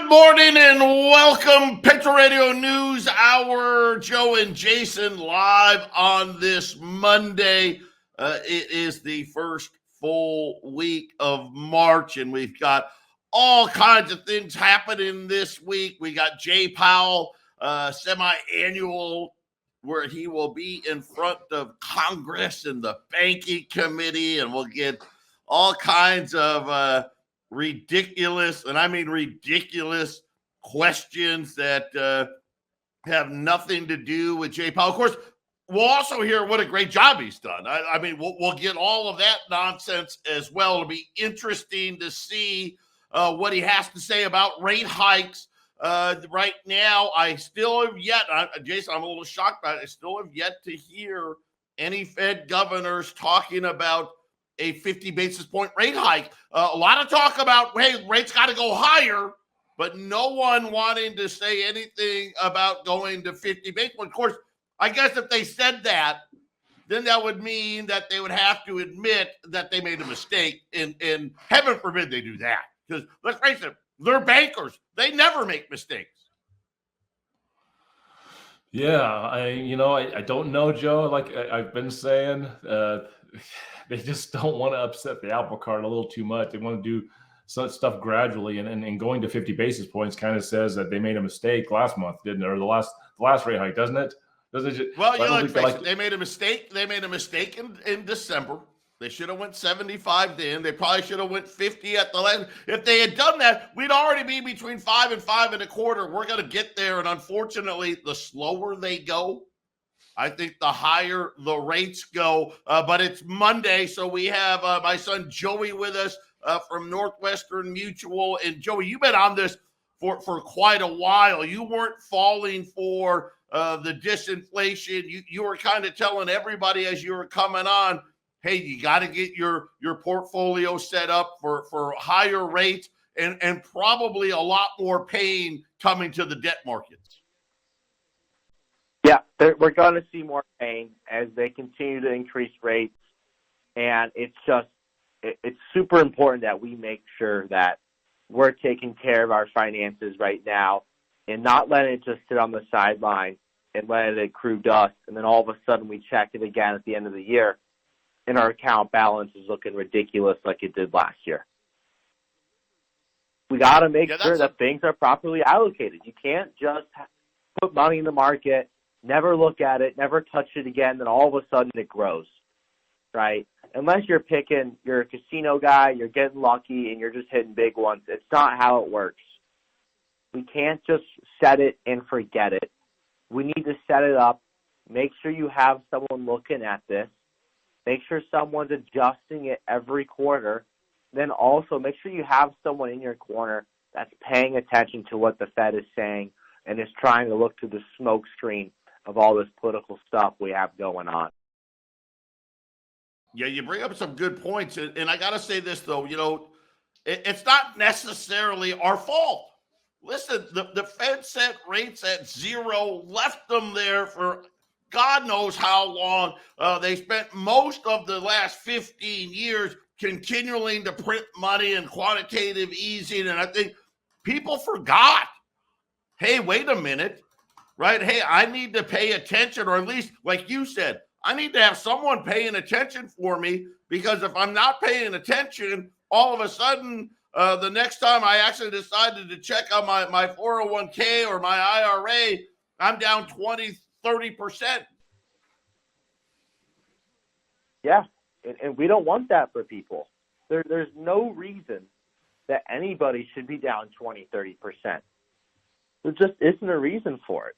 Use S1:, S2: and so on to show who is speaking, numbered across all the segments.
S1: morning and welcome, Patriot Radio News Hour. Joe and Jason live on this Monday. It is the first full week of March, and we've got all kinds of things happening this week. We got Jay Powell, semi-annual, where he will be in front of Congress and the banking committee, and we'll get all kinds of ridiculous, and I mean ridiculous, questions that have nothing to do with Jay Powell. Of course, we'll also hear what a great job he's done. I mean, we'll get all of that nonsense as well. It'll be interesting to see what he has to say about rate hikes. Right now, I still have yet, Jason, I'm a little shocked by it. I still have yet to hear any Fed governors talking about a 50 basis point rate hike. A lot of talk about, hey, rates got to go higher, but no one wanting to say anything about going to 50 basis points. Of course, I guess if they said that, then that would mean that they would have to admit that they made a mistake. And heaven forbid they do that. Because let's face it, they're bankers. They never make mistakes.
S2: Yeah, I don't know, Joe. Like I've been saying, they just don't want to upset the apple cart a little too much. They want to do such stuff gradually, and going to 50 basis points kind of says that they made a mistake last month, didn't it? Or the last rate hike, doesn't it?
S1: Well, face it, they made a mistake. They made a mistake in December. They should have went 75 then. They probably should have went 50 at the last. If they had done that, we'd already be between 5 and 5 1/4. We're going to get there, and unfortunately, the slower they go, I think the higher the rates go. But it's Monday, so we have my son Joey with us from Northwestern Mutual. And Joey, you've been on this for quite a while. You weren't falling for the disinflation. You were kind of telling everybody as you were coming on, hey, you got to get your portfolio set up for higher rates and probably a lot more pain coming to the debt markets.
S3: Yeah, we're going to see more pain as they continue to increase rates, and it's super important that we make sure that we're taking care of our finances right now and not letting it just sit on the sideline and letting it accrue dust, and then all of a sudden we check it again at the end of the year, and our account balance is looking ridiculous like it did last year. We got to make sure that things are properly allocated. You can't just put money in the market, never look at it, never touch it again, then all of a sudden it grows, right? Unless you're a casino guy, you're getting lucky, and you're just hitting big ones. It's not how it works. We can't just set it and forget it. We need to set it up. Make sure you have someone looking at this. Make sure someone's adjusting it every quarter. Then also make sure you have someone in your corner that's paying attention to what the Fed is saying and is trying to look through the smoke screen of all this political stuff we have going on.
S1: Yeah, you bring up some good points. And I got to say this, though, it's not necessarily our fault. Listen, the Fed set rates at 0, left them there for God knows how long. They spent most of the last 15 years continuing to print money and quantitative easing. And I think people forgot, hey, wait a minute. Right? Hey, I need to pay attention, or at least, like you said, I need to have someone paying attention for me, because if I'm not paying attention, all of a sudden, the next time I actually decided to check on my 401k or my IRA, I'm down 20, 30%.
S3: Yeah, and we don't want that for people. There's no reason that anybody should be down 20, 30%. There just isn't a reason for it.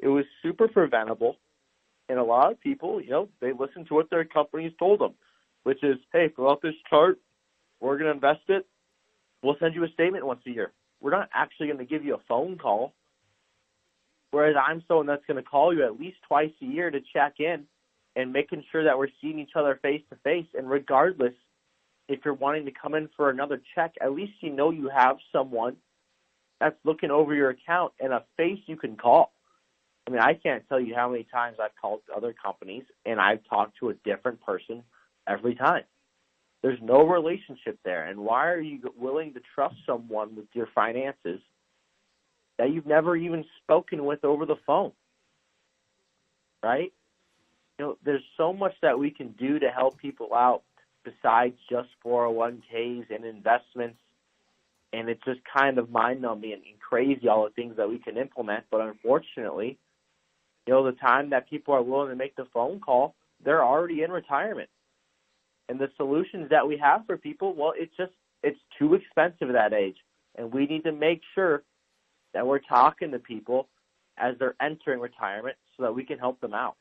S3: It was super preventable, and a lot of people, they listen to what their companies told them, which is, hey, fill out this chart, we're going to invest it, we'll send you a statement once a year. We're not actually going to give you a phone call, whereas I'm someone that's going to call you at least twice a year to check in and making sure that we're seeing each other face to face. And regardless, if you're wanting to come in for another check, at least you have someone that's looking over your account and a face you can call. I mean, I can't tell you how many times I've called other companies and I've talked to a different person every time. There's no relationship there. And why are you willing to trust someone with your finances that you've never even spoken with over the phone, right? There's so much that we can do to help people out besides just 401ks and investments. And it's just kind of mind-numbing and crazy, all the things that we can implement. But unfortunately, the time that people are willing to make the phone call, they're already in retirement. And the solutions that we have for people, well, it's too expensive at that age. And we need to make sure that we're talking to people as they're entering retirement so that we can help them out.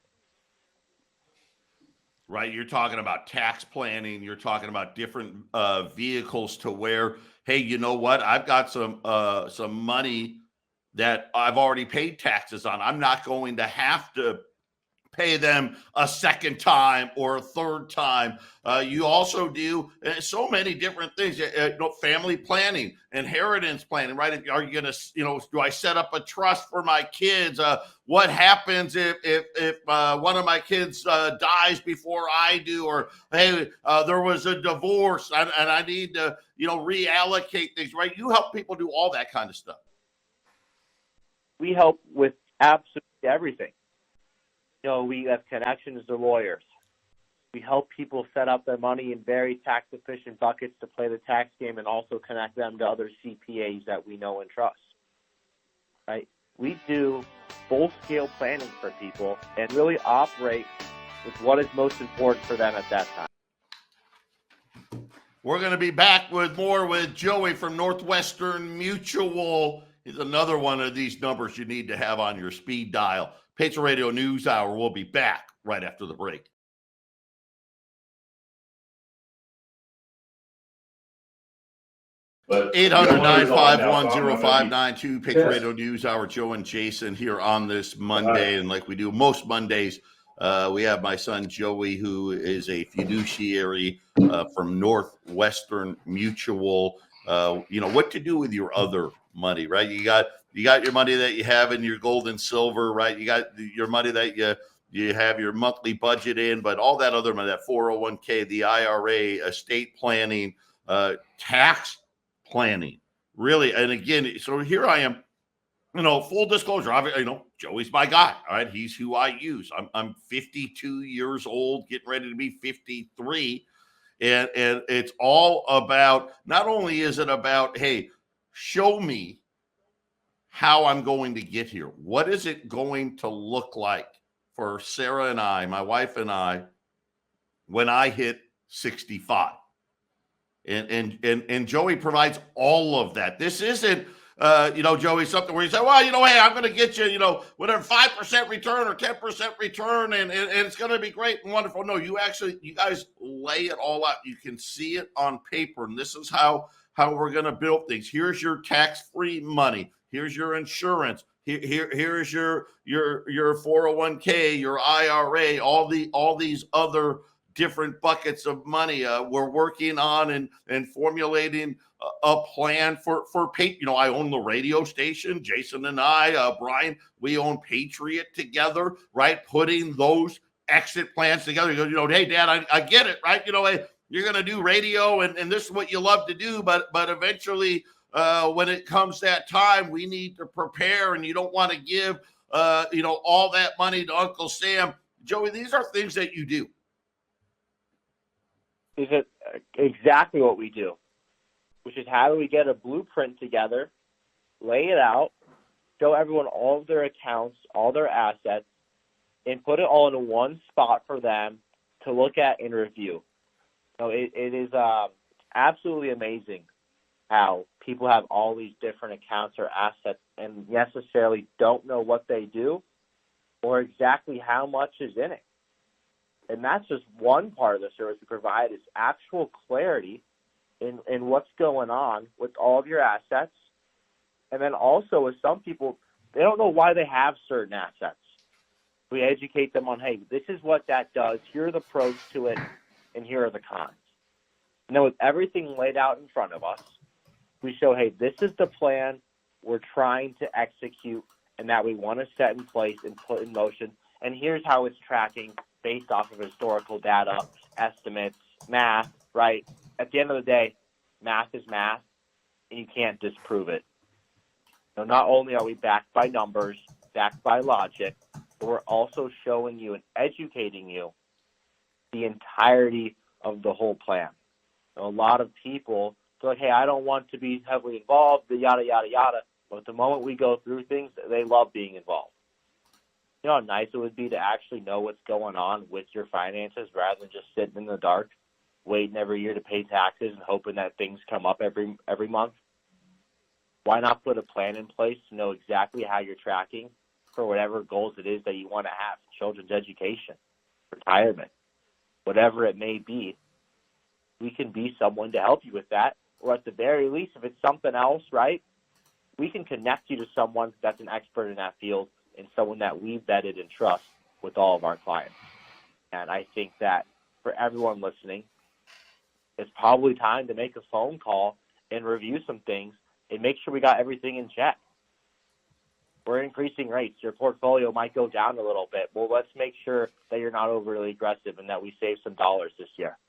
S1: Right. You're talking about tax planning. You're talking about different vehicles to where, hey, you know what? I've got some money that I've already paid taxes on. I'm not going to have to pay them a second time or a third time. You also do so many different things. Family planning, inheritance planning, right? Are you going to, do I set up a trust for my kids? What happens if one of my kids dies before I do? Or, hey, there was a divorce and I need to, reallocate things, right? You help people do all that kind of stuff.
S3: We help with absolutely everything. We have connections to lawyers. We help people set up their money in very tax-efficient buckets to play the tax game and also connect them to other CPAs that we know and trust, right? We do full-scale planning for people and really operate with what is most important for them at that time.
S1: We're going to be back with more with Joey from Northwestern Mutual. He's another one of these numbers you need to have on your speed dial. Patriot Radio News Hour. We'll be back right after the break.
S2: But
S1: 800-951-0592, Patriot Radio News Hour. Joe and Jason here on this Monday. And like we do most Mondays, we have my son Joey, who is a fiduciary from Northwestern Mutual. What to do with your other money, right? You got your money that you have in your gold and silver, right? You got your money that you have your monthly budget in, but all that other money, that 401k, the IRA, estate planning, tax planning, really. And again, so here I am, full disclosure, Joey's my guy. All right. He's who I use. I'm 52 years old, getting ready to be 53. And it's all about, not only is it about, hey, show me how I'm going to get here. What is it going to look like for Sarah and I, my wife and I, when I hit 65? And Joey provides all of that. This isn't, Joey, something where you say, well, hey, I'm going to get you, whatever, 5% return or 10% return, and it's going to be great and wonderful. No, you guys lay it all out. You can see it on paper, and this is how we're going to build things. Here's your tax-free money. Here's your insurance. Here's your 401k, your IRA, all these other different buckets of money. We're working on and formulating a plan for I own the radio station. Jason and I, Brian, we own Patriot together, right? Putting those exit plans together. Hey, Dad, I get it, right? Hey, you're going to do radio and this is what you love to do, but eventually, when it comes that time, we need to prepare, and you don't want to give, all that money to Uncle Sam. Joey, these are things that you do.
S3: Is it exactly what we do, which is how do we get a blueprint together, lay it out, show everyone all of their accounts, all their assets, and put it all in one spot for them to look at and review. It is absolutely amazing how people have all these different accounts or assets and necessarily don't know what they do or exactly how much is in it. And that's just one part of the service we provide is actual clarity in what's going on with all of your assets. And then also with some people, they don't know why they have certain assets. We educate them on, hey, this is what that does. Here are the pros to it, and here are the cons. And then with everything laid out in front of us, we show, hey, this is the plan we're trying to execute and that we want to set in place and put in motion. And here's how it's tracking based off of historical data, estimates, math, right? At the end of the day, math is math, and you can't disprove it. So not only are we backed by numbers, backed by logic, but we're also showing you and educating you the entirety of the whole plan. So a lot of people feel like, hey, I don't want to be heavily involved, the yada, yada, yada. But the moment we go through things, they love being involved. You know how nice it would be to actually know what's going on with your finances rather than just sitting in the dark, waiting every year to pay taxes and hoping that things come up every month? Why not put a plan in place to know exactly how you're tracking for whatever goals it is that you want to have, children's education, retirement, whatever it may be? We can be someone to help you with that. Or at the very least, if it's something else, right, we can connect you to someone that's an expert in that field and someone that we vetted and trust with all of our clients. And I think that for everyone listening, it's probably time to make a phone call and review some things and make sure we got everything in check. We're increasing rates. Your portfolio might go down a little bit. Well, let's make sure that you're not overly aggressive and that we save some dollars this year.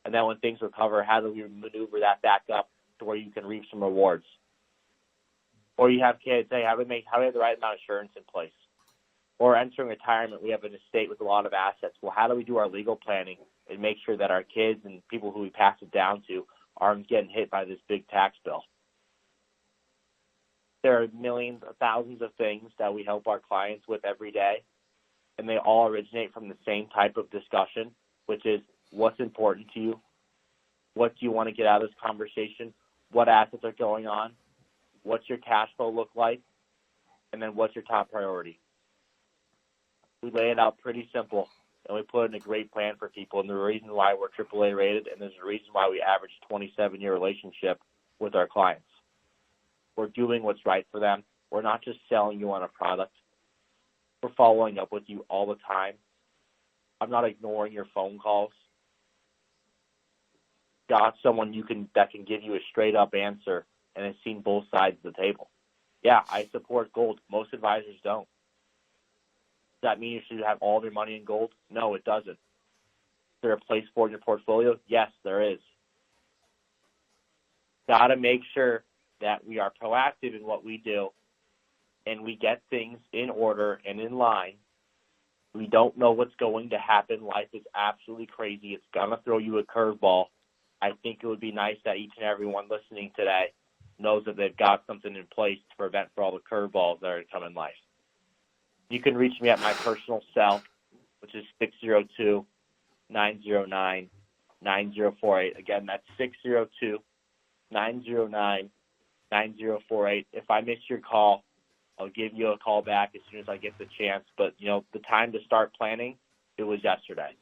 S3: And then when things recover, how do we maneuver that back up to where you can reap some rewards? Or you have kids, hey, how do we have the right amount of insurance in place? Or entering retirement, we have an estate with a lot of assets. Well, how do we do our legal planning and make sure that our kids and people who we pass it down to aren't getting hit by this big tax bill? There are millions, thousands of things that we help our clients with every day, and they all originate from the same type of discussion, which is what's important to you, what do you want to get out of this conversation, what assets are going on, what's your cash flow look like, and then what's your top priority. We lay it out pretty simple, and we put in a great plan for people, and the reason why we're AAA rated, and there's a reason why we average 27-year relationship with our clients. We're doing what's right for them. We're not just selling you on a product. We're following up with you all the time. I'm not ignoring your phone calls. Got someone that can give you a straight up answer and has seen both sides of the table. Yeah, I support gold. Most advisors don't. Does that mean you should have all of your money in gold? No, it doesn't. Is there a place for it in your portfolio? Yes, there is. Got to make sure that we are proactive in what we do and we get things in order and in line. We don't know what's going to happen. Life is absolutely crazy. It's going to throw you a curveball. I think it would be nice that each and every one listening today knows that they've got something in place to prevent for all the curveballs that are to come in life. You can reach me at my personal cell, which is 602-909-9048. Again, that's 602-909-9048. If I miss your call, I'll give you a call back as soon as I get the chance. But, the time to start planning, it was yesterday.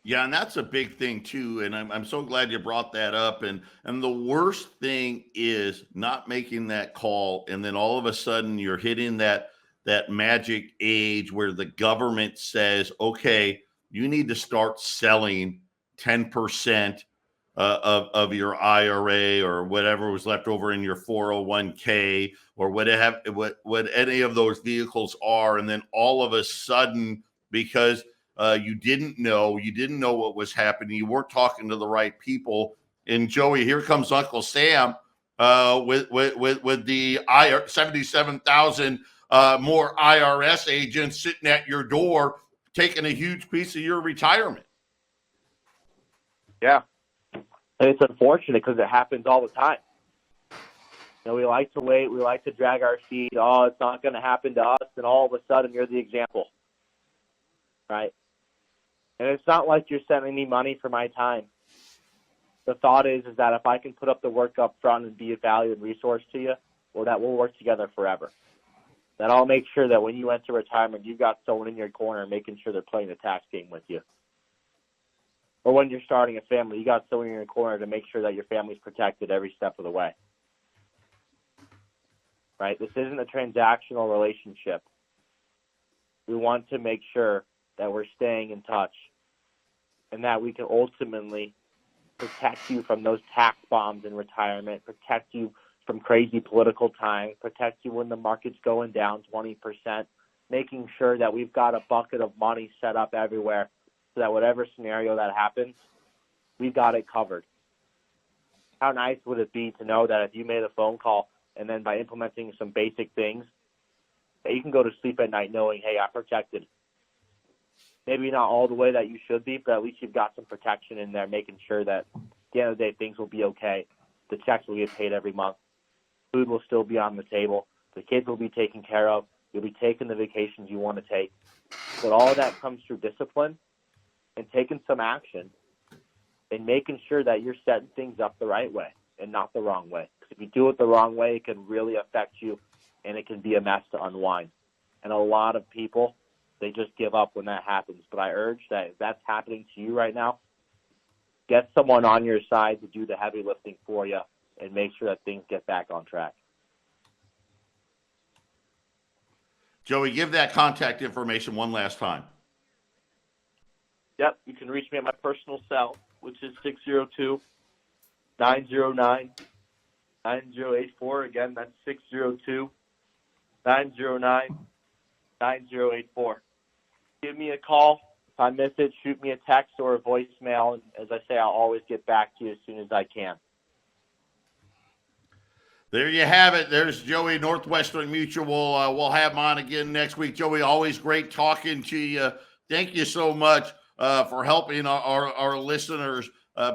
S1: Yeah, and that's a big thing too. And I'm so glad you brought that up. And the worst thing is not making that call, and then all of a sudden you're hitting that magic age where the government says, okay, you need to start selling 10% of your IRA or whatever was left over in your 401k or what any of those vehicles are. And then all of a sudden, because you didn't know what was happening, you weren't talking to the right people. And Joey, here comes Uncle Sam with the 77,000 more IRS agents sitting at your door, taking a huge piece of your retirement.
S3: Yeah. And it's unfortunate because it happens all the time. We like to wait. We like to drag our feet. Oh, it's not going to happen to us. And all of a sudden, you're the example. Right? And it's not like you're sending me money for my time. The thought is that if I can put up the work up front and be a valued resource to you, well, that we'll work together forever. That I'll make sure that when you enter retirement, you've got someone in your corner making sure they're playing the tax game with you. Or when you're starting a family, you got someone in your corner to make sure that your family's protected every step of the way. Right? This isn't a transactional relationship. We want to make sure that we're staying in touch and that we can ultimately protect you from those tax bombs in retirement, protect you from crazy political times, protect you when the market's going down 20%, making sure that we've got a bucket of money set up everywhere so that whatever scenario that happens, we've got it covered. How nice would it be to know that if you made a phone call and then by implementing some basic things, that you can go to sleep at night knowing, hey, I'm protected. Maybe not all the way that you should be, but at least you've got some protection in there, making sure that at the end of the day things will be okay. The checks will get paid every month. Food will still be on the table. The kids will be taken care of. You'll be taking the vacations you want to take. But all of that comes through discipline and taking some action and making sure that you're setting things up the right way and not the wrong way. Because if you do it the wrong way, it can really affect you, and it can be a mess to unwind. And a lot of people, they just give up when that happens. But I urge that if that's happening to you right now, get someone on your side to do the heavy lifting for you and make sure that things get back on track.
S1: Joey, give that contact information one last time.
S3: Yep, you can reach me at my personal cell, which is 602-909-9084. Again, that's 602-909-9084. Give me a call. If I miss it, shoot me a text or a voicemail. And as I say, I'll always get back to you as soon as I can.
S1: There you have it. There's Joey, Northwestern Mutual. We'll have him on again next week. Joey, always great talking to you. Thank you so much for helping our listeners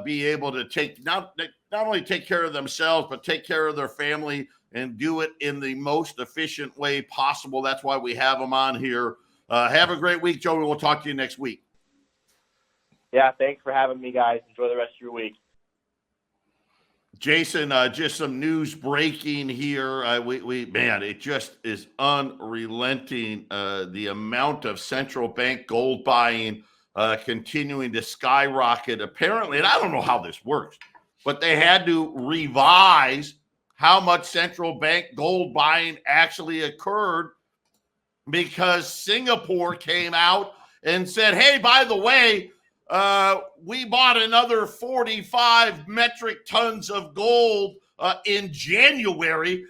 S1: be able to take not only take care of themselves, but take care of their family and do it in the most efficient way possible. That's why we have them on here. Have a great week, Joey. We'll talk to you next week.
S3: Yeah, thanks for having me, guys. Enjoy the rest of your week.
S1: Jason, just some news breaking here. Man, it just is unrelenting. The amount of central bank gold buying continuing to skyrocket. Apparently, and I don't know how this works, but they had to revise how much central bank gold buying actually occurred because Singapore came out and said, hey, by the way, we bought another 45 metric tons of gold in January,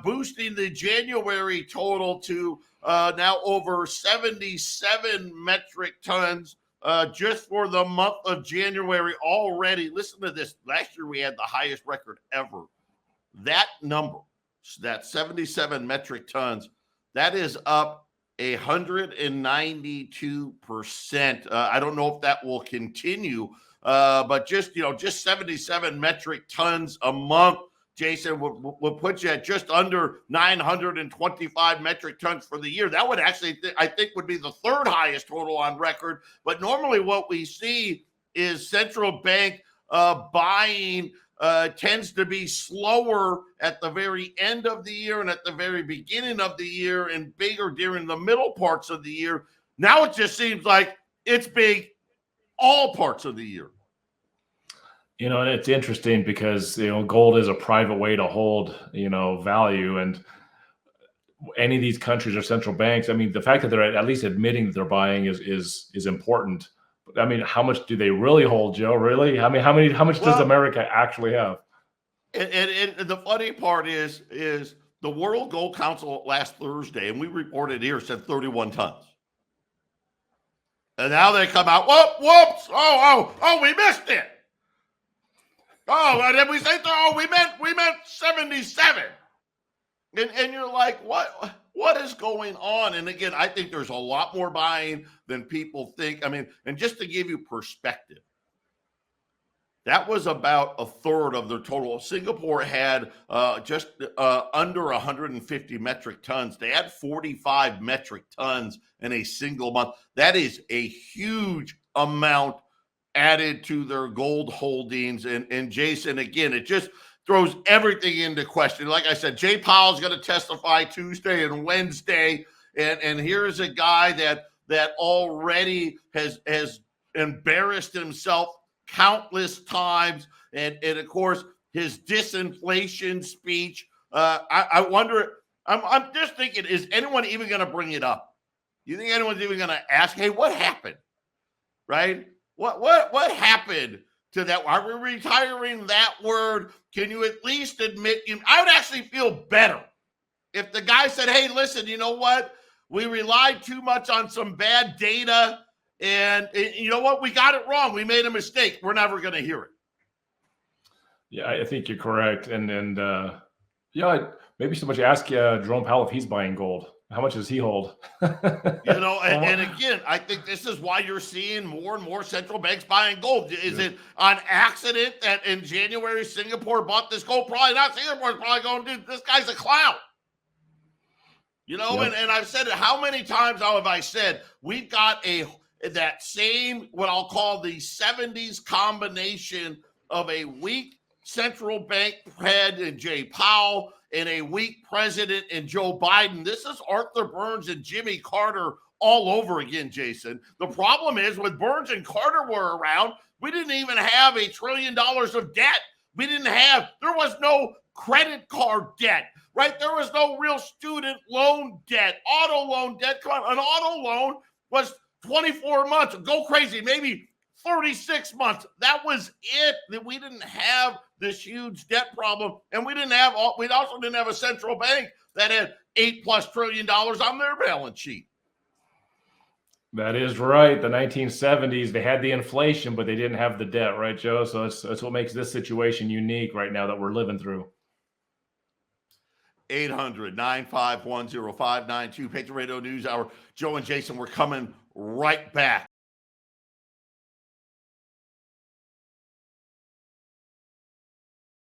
S1: boosting the January total to now over 77 metric tons just for the month of January already. Listen to this. Last year we had the highest record ever. That number, that 77 metric tons, that is up 192%. I don't know if that will continue, but just 77 metric tons a month, Jason, will put you at just under 925 metric tons for the year. That would actually, I think, would be the third highest total on record. But normally what we see is central bank buying tends to be slower at the very end of the year and at the very beginning of the year and bigger during the middle parts of the year. Now it just seems like it's big all parts of the year.
S2: And it's interesting because, gold is a private way to hold, value. And any of these countries or central banks, I mean, the fact that they're at least admitting that they're buying is important. I mean, how much do they really hold, Joe? Really? I mean, how much does America actually have?
S1: And the funny part is the World Gold Council last Thursday, and we reported here, said 31 tons. And now they come out, whoops, oh, we missed it. Oh, and then we say, we meant 77. And you're like, what is going on? And again, I think there's a lot more buying than people think. I mean, and just to give you perspective, that was about a third of their total. Singapore had just under 150 metric tons. They had 45 metric tons in a single month. That is a huge amount added to their gold holdings. And Jason, again, it just throws everything into question. Like I said, Jay Powell's going to testify Tuesday and Wednesday. And here's a guy that already has embarrassed himself countless times. And of course, his disinflation speech. I wonder, I'm just thinking, is anyone even going to bring it up? You think anyone's even going to ask, hey, what happened? Right? What happened to that? Are we retiring that word? Can you at least admit? I would actually feel better if the guy said, hey, listen, you know what? We relied too much on some bad data. And you know what? We got it wrong. We made a mistake. We're never going to hear it.
S2: Yeah, I think you're correct. Yeah, maybe somebody ask Jerome Powell if he's buying gold. How much does he hold?
S1: And again, I think this is why you're seeing more and more central banks buying gold. Is it on accident that in January Singapore bought this gold? Probably not. Singapore's probably going, dude, this guy's a clown.
S2: Yep.
S1: And I've said it. How many times have I said we've got that same, what I'll call the 70s combination of a weak central bank head in Jay Powell and a weak president in Joe Biden. This is Arthur Burns and Jimmy Carter all over again, Jason. The problem is when Burns and Carter were around, we didn't even have $1 trillion of debt. There was no credit card debt, right? There was no real student loan debt, auto loan debt. Come on, an auto loan was 24 months. Go crazy, maybe 36 months. That was it. That we didn't have this huge debt problem, and we also didn't have a central bank that had $8+ trillion on their balance sheet.
S2: That is right. The 1970s, they had the inflation, but they didn't have the debt, right, Joe? So that's what makes this situation unique right now that we're living through.
S1: 800-951-0592, Patriot Radio News Hour. Joe and Jason, we're coming right back.